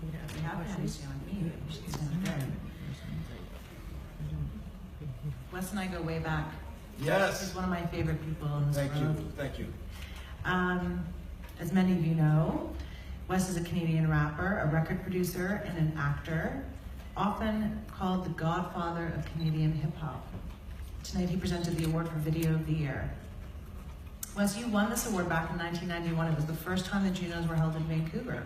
We have Patty on me. She's down there. Wes and I go way back. Yes. He's one of my favorite people in this Thank world. you. Thank you. As many of you know, Wes is a Canadian rapper, a record producer, and an actor, often called the godfather of Canadian hip-hop. Tonight he presented the award for Video of the Year. Wes, you won this award back in 1991. It was the first time the Junos were held in Vancouver.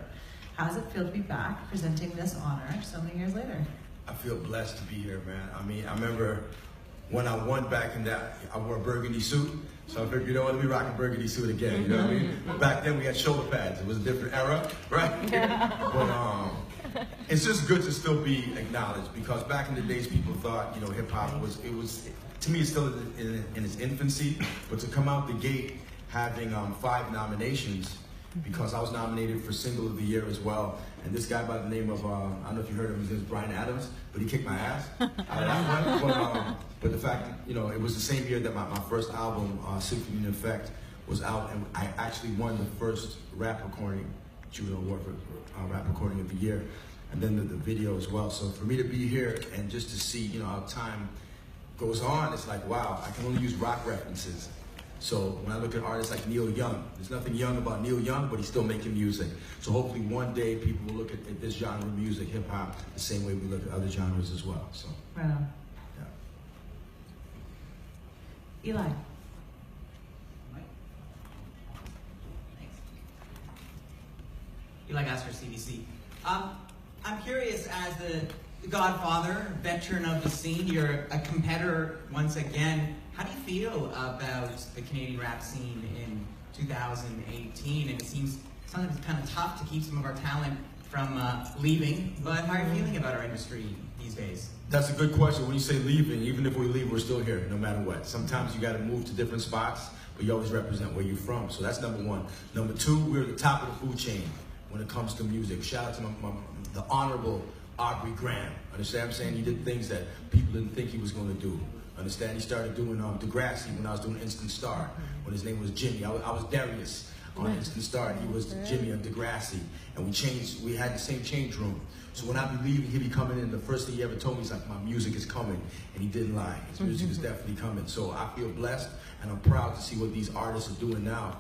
How does it feel to be back presenting this honor so many years later? I feel blessed to be here, man. I mean, I remember when I won back in that, I wore a burgundy suit. So I figured, you know what, let me rock a burgundy suit again, you know what I mean? Back then we had shoulder pads. It was a different era, right? But it's just good to still be acknowledged, because back in the days people thought, you know, hip hop was, to me it's still in its infancy, but to come out the gate having 5 nominations, because I was nominated for Single of the Year as well. And this guy by the name of, I don't know if you heard of him, his name is Bryan Adams, but he kicked my ass out of that one. But the fact that, you know, it was the same year that my first album, Symphony in Effect, was out, and I actually won the first rap recording, Juno Award for rap recording of the year, and then the video as well. So for me to be here and just to see, you know, how time goes on, it's like, wow, I can only use rock references. So when I look at artists like Neil Young, there's nothing young about Neil Young, but he's still making music. So hopefully one day people will look at this genre of music, hip hop, the same way we look at other genres as well. So, Right on. yeah. Eli. Eli Gasker, CBC. I'm curious, as the godfather, veteran of the scene, you're a competitor once again. How do you feel about the Canadian rap scene in 2018? And it seems sometimes it's kind of tough to keep some of our talent from leaving, but how are you feeling about our industry these days? That's a good question. When you say leaving, even if we leave, we're still here, no matter what. Sometimes you got to move to different spots, but you always represent where you're from. So that's number one. Number two, we're at the top of the food chain when it comes to music. Shout out to the Honorable Aubrey Graham. Understand what I'm saying? He did things that people didn't think he was going to do. Understand? He started doing Degrassi when I was doing Instant Star, when his name was Jimmy. I was Darius on Instant Star, and he was Jimmy on Degrassi. And we had the same change room. So when I be leaving, he'd be coming in, the first thing he ever told me is like, my music is coming. And he didn't lie. His music is definitely coming. So I feel blessed, and I'm proud to see what these artists are doing now.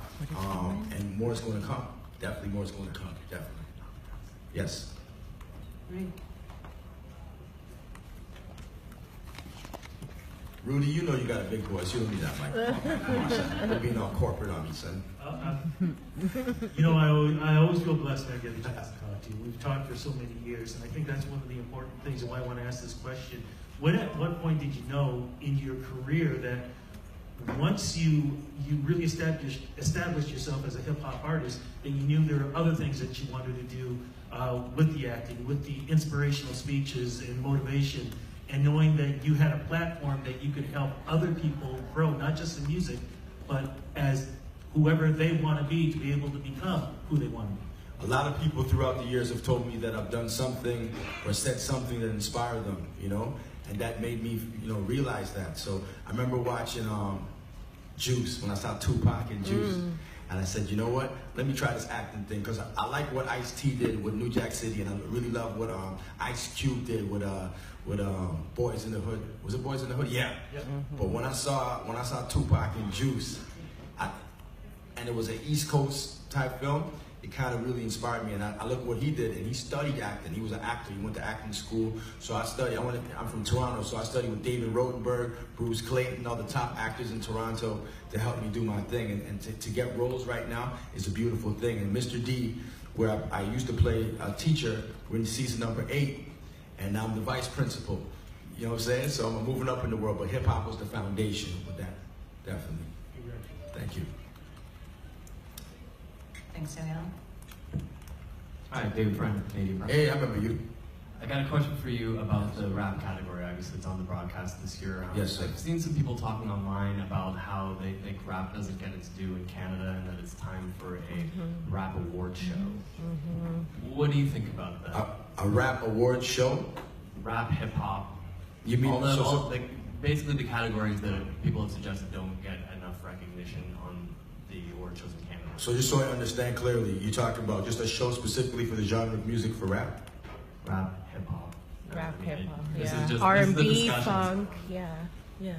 And more is going to come. Definitely more is going to come. Definitely. Yes. Great. Rudy, you know you got a big voice. You don't need that mic. Come on, son. You're being all corporate on me, son. You know, I always feel blessed that I get a chance to talk to you. We've talked for so many years, and I think that's one of the important things and why I want to ask this question. At what point did you know in your career that once you really established yourself as a hip-hop artist, that you knew there were other things that you wanted to do with the acting, with the inspirational speeches and motivation, and knowing that you had a platform that you could help other people grow, not just in music, but as whoever they want to be able to become who they want to be? A lot of people throughout the years have told me that I've done something or said something that inspired them, you know, and that made me, you know, realize that. So I remember watching Juice, when I saw Tupac and Juice, and I said, you know what, let me try this acting thing, because I like what Ice-T did with New Jack City, and I really love what Ice Cube did with Boys in the Hood. Was it Boys in the Hood? Yeah. Yep. But when I saw Tupac and Juice, and it was an East Coast type film, it kind of really inspired me. And I looked what he did, and he studied acting. He was an actor. He went to acting school. So I studied. I'm from Toronto, so I studied with David Rotenberg, Bruce Clayton, all the top actors in Toronto to help me do my thing. And to get roles right now is a beautiful thing. And Mr. D, where I used to play a teacher, we're in season number 8, and now I'm the vice principal. You know what I'm saying? So I'm moving up in the world, but hip hop was the foundation with that, definitely. Thank you. Thanks, Danielle. Hi, David Friend, Canadian Press. Hey, I remember you. I got a question for you about the rap category. Obviously, it's on the broadcast this year. Yes, sir. I've seen some people talking online about how they think rap doesn't get its due in Canada and that it's time for a rap award show. What do you think about that? A rap award show? Rap, hip hop. You mean basically the categories that people have suggested don't get enough recognition on the award shows in Canada? So just so I understand clearly, you're talking about just a show specifically for the genre of music for rap? Rap, hip hop. Rap, hip hop, This is yeah. just- this is the R&B, discussions. funk, yeah, yeah.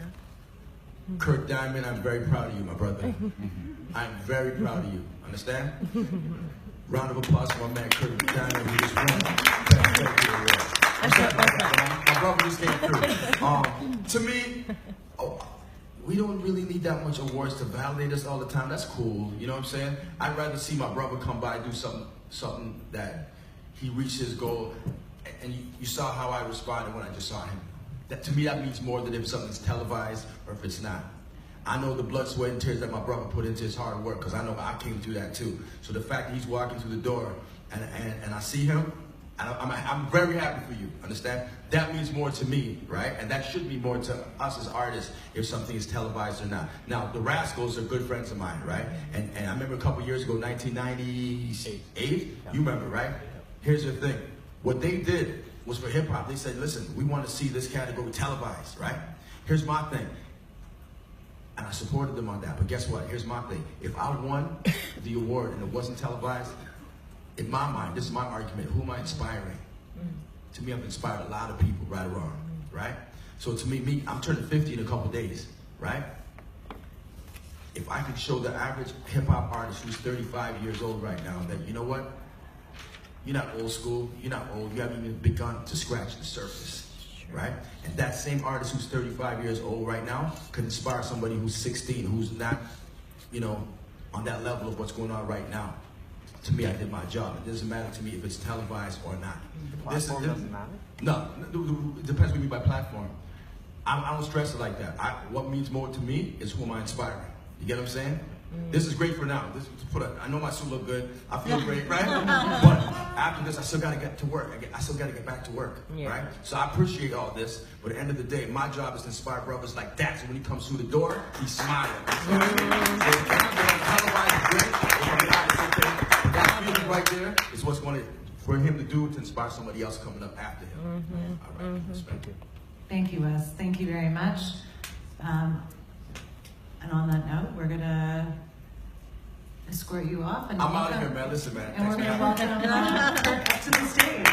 Kurt Diamond, I'm very proud of you, my brother. I'm very proud of you. Understand? Round of applause for my man Kurt Diamond, who just won Best Record Award. I'm sorry about that. My brother just came through. To me, we don't really need that much awards to validate us all the time. That's cool. You know what I'm saying? I'd rather see my brother come by and do something that he reached his goal. And you saw how I responded when I just saw him. That, to me, that means more than if something's televised or if it's not. I know the blood, sweat, and tears that my brother put into his hard work, because I know I came through that too. So the fact that he's walking through the door and I see him, I'm very happy for you, understand? That means more to me, right? And that should mean more to us as artists if something is televised or not. Now, the Rascals are good friends of mine, right? And I remember a couple years ago, 1998, you remember, right? Here's the thing. What they did was for hip hop. They said, listen, we want to see this category televised, right? Here's my thing. And I supported them on that. But guess what? Here's my thing. If I won the award and it wasn't televised, in my mind, this is my argument, who am I inspiring? To me, I've inspired a lot of people, right or wrong, right? So to me, I'm turning 50 in a couple days, right? If I could show the average hip hop artist who's 35 years old right now that, you know what? You're not old school, you're not old, you haven't even begun to scratch the surface, right? And that same artist who's 35 years old right now could inspire somebody who's 16, who's not, you know, on that level of what's going on right now. To me, I did my job. It doesn't matter to me if it's televised or not. Platform doesn't matter? No, it depends what you mean by platform. I don't stress it like that. What means more to me is who am I inspiring. You get what I'm saying? This is great for now. I know my suit look good. I feel great, right? But after this, I still got to get to work. I still got to get back to work, right? So I appreciate all this. But at the end of the day, my job is to inspire brothers like that. So when he comes through the door, he's smiling. That feeling right there is what's going to, for him to do, to inspire somebody else coming up after him. All right, respect it. Thank you, Wes. Thank you very much. And on that note, we're gonna escort you off. And I'm out of here, man. Listen, man. And we're Thanks for gonna having me. welcome Kirk up to the stage.